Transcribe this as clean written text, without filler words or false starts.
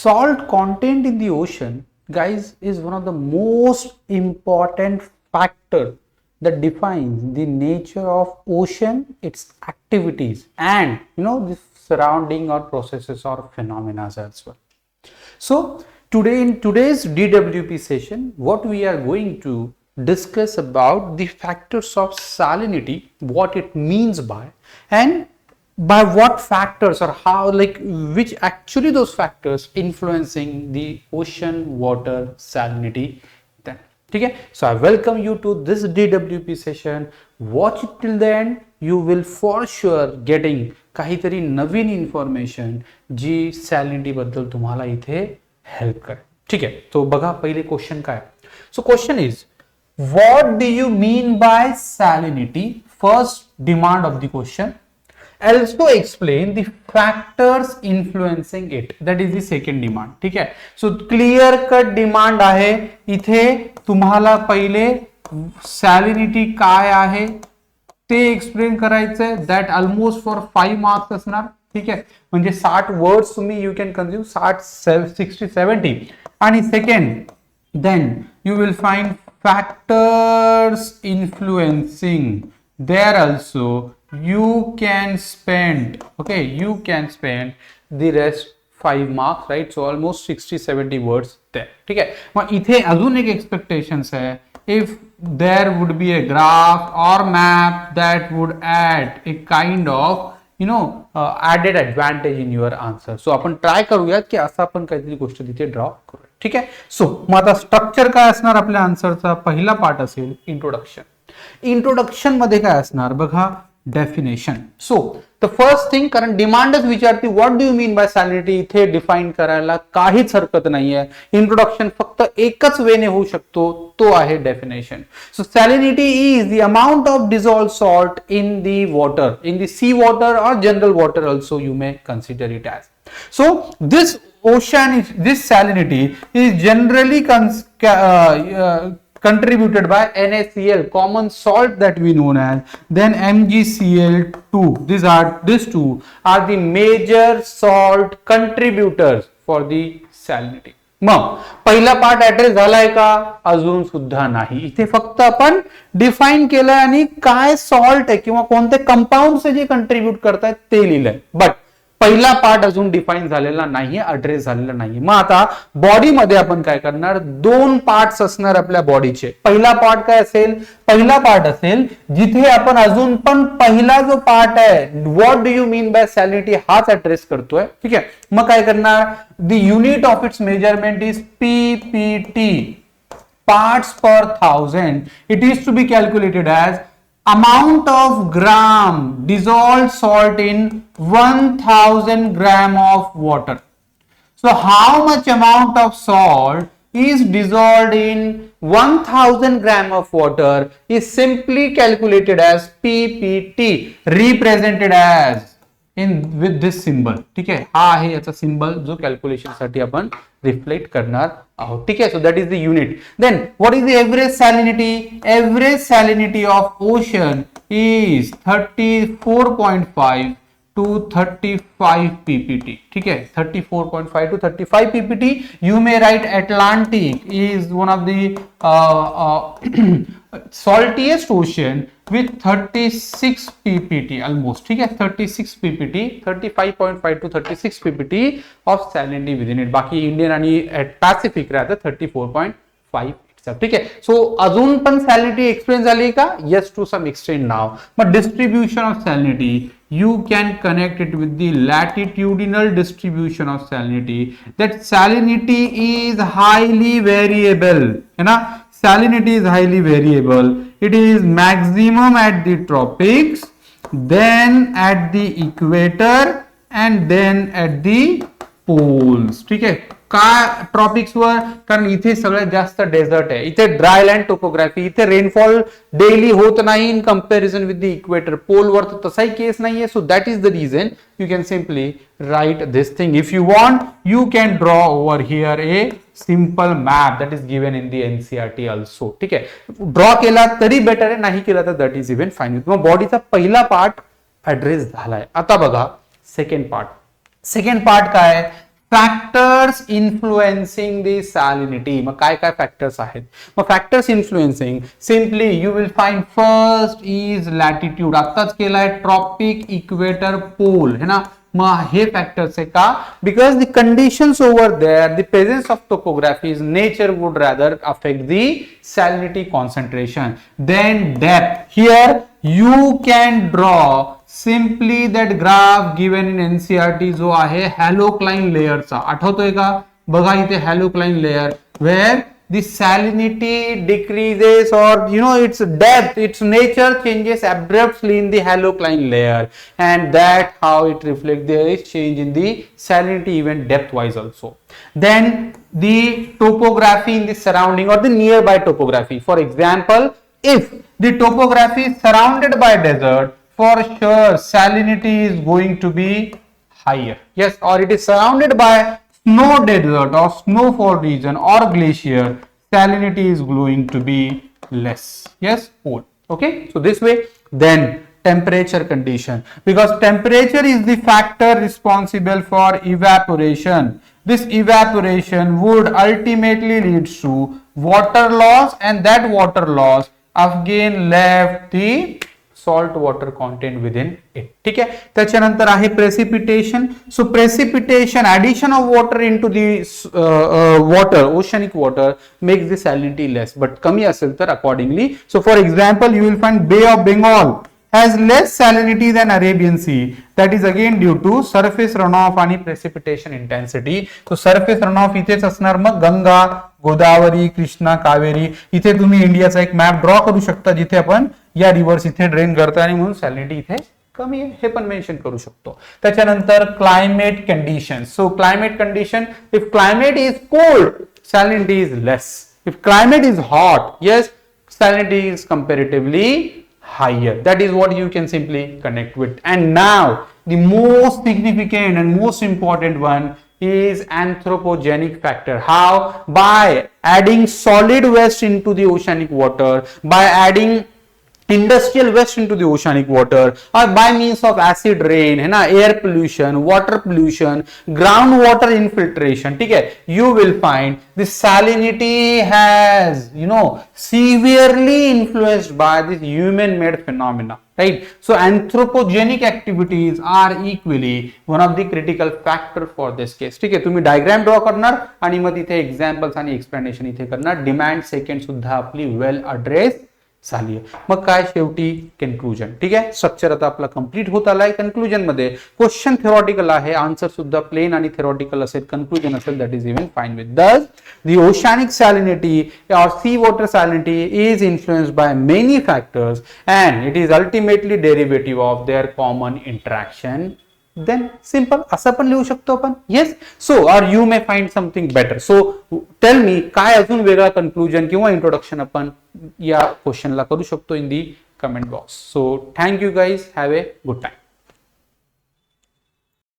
Salt content in the ocean, guys, is one of the most important factor that defines the nature of ocean, its activities, and the surrounding or processes or phenomena as well. So today in today's DWP session, what we are going to discuss about the factors of salinity, what it means by, and by what factors or how, like which actually those factors influencing the ocean water salinity. Then okay, so I welcome you to this DWP session. Watch it till the end. You will for sure getting काहीतरी नवीन information जी सॅलिनिटी बद्दल तुम्हाला इथे help करेल. ठीक आहे, तो बघा पहिले क्वेश्चन काय. So question is what do you mean by salinity. First demand of the question. Also explain the factors influencing it. That is the second demand. ठीक आहे, सो क्लिअर कट डिमांड आहे इथे. तुम्हाला पहिले सॅलिनिटी काय आहे ते एक्सप्लेन करायचंय. दॅट ऑलमोस्ट फॉर 5 मार्क्स असणार. ठीक आहे, म्हणजे 60 वर्ड्स तुम्ही यू कॅन कन्झ्युम, 60-70. आणि second, then you will find factors influencing. There also you can spend the rest 5 marks, right? So almost 60-70 words there. ठीक आहे, मग इथे अजून एक एक्सपेक्टेशन्स आहे. if there would be a graph or map that would add a kind of added advantage in your answer. सो आपण try करूयात की असं आपण काहीतरी गोष्ट तिथे ड्रॉ करूया. ठीक आहे, सो मग आता स्ट्रक्चर काय असणार आपल्या आन्सरचा. पहिला पार्ट असेल इंट्रोडक्शन. इंट्रोडक्शन मध्ये काय असणार बघा, definition. So the first thing, कारण डिमांडच विचारते what do you mean by salinity, इथे डिफाइन करायला काहीच हरकत नाहीये. इंट्रोडक्शन फक्त एकच वेने होऊ शकतो, तो आहे definition. So salinity is the amount of dissolved salt in the water, in the sea water और general water also you may consider it as. सो this salinity is generally contributed by NaCl, common salt that we known as, then MgCl2. These two are the major salt contributors for the salinity. मग पहिला part address झालाय का, अजून सुद्धा नाही. इथे फक्त आपण डिफाइन केलंय आणि काय सॉल्ट आहे किंवा कोणते कंपाऊंड जे कंट्रीब्यूट करतायत ते लिहिलंय. बट पहिला पार्ट अजून डिफाइन झालेला नाहीये, अड्रेस झालेला नाही. मग आता बॉडीमध्ये आपण काय करणार, 2 पार्ट्स असणार आपल्या बॉडीचे. पहिला पार्ट काय असेल, पहिला पार्ट असेल जिथे आपण अजून पण पहिला जो पार्ट आहे what do you mean by salinity हाच ऍड्रेस करतोय. ठीक आहे, मग काय करणार, the unit of its measurement is PPT, parts per 1000. It is to be calculated as amount of gram dissolved salt in 1000 gram of water. So how much amount of salt is dissolved in 1000 gram of water is simply calculated as PPT, represented as with this symbol. ठीक आहे, हा आहे याचा symbol जो calculation साठी आपण reflect करणार आहोत. ठीक आहे, so that is the unit. Then what is the average salinity. Average salinity of ocean is 34.5 to 35 ppt. ठीक आहे, 34.5 to 35 ppt. You may write Atlantic is one of the saltiest ocean with 36 ppt almost. ठीक है, 36 ppt, 35.5 to 36 ppt of salinity within it. बाकी Indian आणि Pacific राहतं 34.5. ठीक आहे, सो अजून पण सॅलिनिटी एक्सप्लेन झाली का. Yes, to some extent now. But distribution of salinity you can connect it with the latitudinal distribution of salinity. That salinity is highly variable. है ना, salinity is highly variable. It is maximum at the tropics, then at the equator, and then at the poles. ठीक है, का tropics वर, कारण इथे सगळ्यात जास्त desert आहे. इथे ड्रायलँड टोपोग्राफी, इथे रेनफॉल डेली होत नाही in comparison with the equator. Pole वर तर तसाही केस नाहीये. So that is the reason you can simply write this thing. If you want you can draw over here a simple map that is given in the NCERT also. ठीक आहे, draw केला तरी better आहे, नाही केला तर that is even fine. मग बॉडीचा पहिला पार्ट ऍड्रेस झालाय. आता बघा सेकंड पार्ट. सेकंड पार्ट काय, फॅक्टर्स इन्फ्लुएन्सिंग दी सॅलिनिटी. मग काय काय फॅक्टर्स आहेत? मग factors influencing simply you will find first is latitude. आत्ताच केलाय ट्रॉपिक इक्वेटर पोल है ना. मग हे फॅक्टर्स आहे का? Because the conditions over there, the presence of topographies, nature would rather affect the salinity concentration. Then depth. Here you can draw simply that graph given in NCERT जो आहे हॅलोक्लाइन लेयरचा. आठवतोय का? बघा इथे हॅलोक्लाइन layer where the salinity decreases or its depth, its nature changes abruptly in the halocline layer, and that how it reflects there is change in the salinity even depth wise also. Then the topography in the surrounding or the nearby topography. For example, if the topography is surrounded by desert, for sure salinity is going to be higher. Yes, or it is surrounded by snow desert or snowfall region or glacier, salinity is going to be less. Yes, cool. Okay, so this way. Then temperature condition, because temperature is the factor responsible for evaporation. This evaporation would ultimately lead to water loss, and that water loss again left the salt water content within it. ठीक आहे. त्याच्यानंतर आहे precipitation. So precipitation, addition of water into the water, oceanic water makes the salinity less, but कमी असेल तर accordingly. So for example, you will find Bay of Bengal has less salinity than Arabian Sea. That is again due to surface runoff आणि precipitation intensity. So surface runoff इथेच असणार. मग गंगा, गोदावरी, कृष्णा, कावेरी. इथे तुम्ही इंडियाचा एक मॅप ड्रॉ करू शकता जिथे आपण या रिव्हर्स इथे ड्रेन करतो आणि म्हणून सॅलिनिटी इथे कमी आहे हे पण मेन्शन करू शकतो. त्याच्यानंतर climate condition. So climate condition, if climate is cold salinity is less. If climate is hot, yes, salinity is comparatively higher. That is what you can simply connect with. And now the most significant and most important one is anthropogenic factor. How? By adding solid waste into the oceanic water, by adding industrial waste into the oceanic water, or by means of acid rain, है ना, air pollution, water pollution, groundwater infiltration. ठीक है, you will find the salinity has severely influenced by this human-made phenomena. Right? So anthropogenic activities are equally one of the critical factor for this case. ठीक आहे, तुम्ही diagram draw करणार आणि मग तिथे examples आणि explanation इथे करणार. डिमांड सेकंड सुद्धा आपली वेल अड्रेस झाली आहे. मग काय शेवटी कन्क्लुजन. ठीक आहे, स्ट्रक्चर आता आपला कंप्लीट होत आलाय. कन्क्लुजन मध्ये क्वेश्चन थेरॉटिकल आहे, आन्सर सुद्धा प्लेन आणि थेरॉटिकल असेल, कन्क्लुजन असेल, that is even fine with. दस the oceanic salinity or sea water salinity is influenced by many factors and it is ultimately derivative of their common interaction. Then simple असं पण लिहू शकतो आपण. Yes, so or you may find something better. So tell me काय अजून वेगळा conclusion किंवा introduction आपण या क्वेश्चनला करू शकतो in the comment box. So thank you guys, have a good time.